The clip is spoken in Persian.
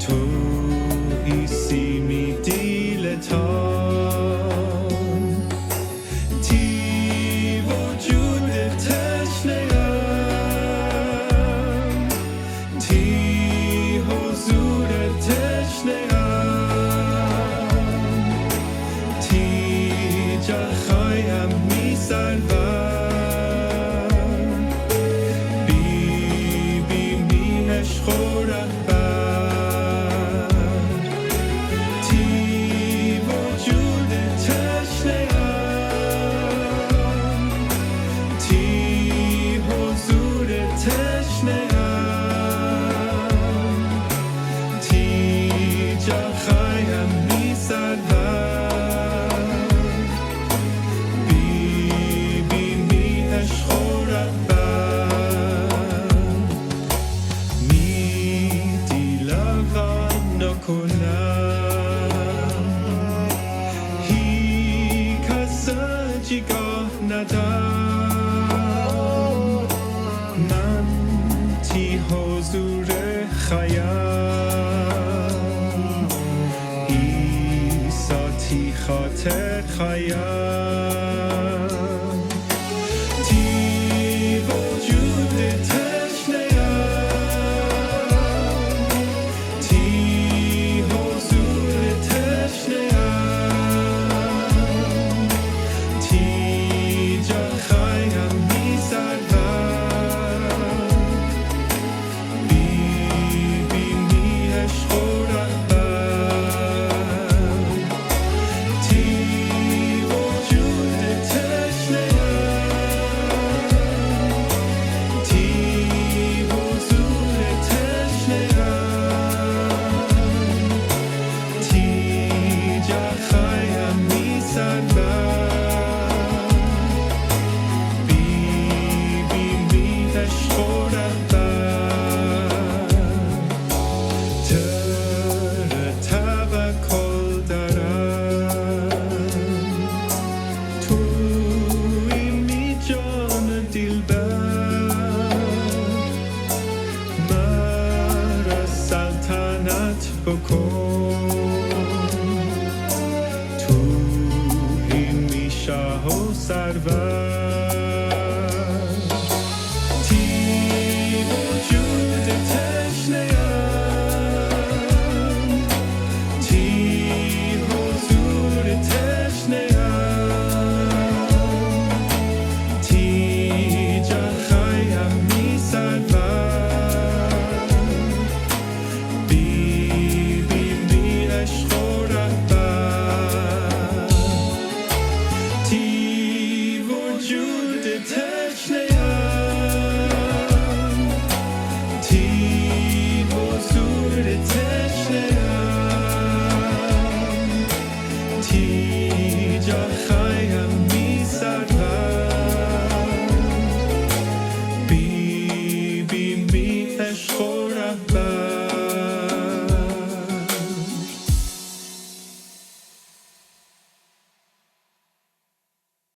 توی سیمی دیلتان، تی وجود تشنه‌ام، تی حضور تشنه‌ام، تی جرخایم می‌سرم، بی عشق و رهبر، تی وجود تشنه‌ام، تی حضور تشنه‌ام، تی جرخایم می‌سرم، بی عشق و رهبر، میدی لغن نکنم، هی کس جگاه ندم، من تی حضور خیم، ایسا تی خاطر خیم، تی وجود تشنه‌ام، تی حضور تشنه‌ام، تی جرخایم می‌سرم، بی عشق و رهبر، تی وجود تشنه‌ام، تی حضور تشنه‌ام، تی جرخایم می‌سرم، بی عشق و رهبر، تر توکل دارم، توی می جان دلبر، مرا سلطنت بکن،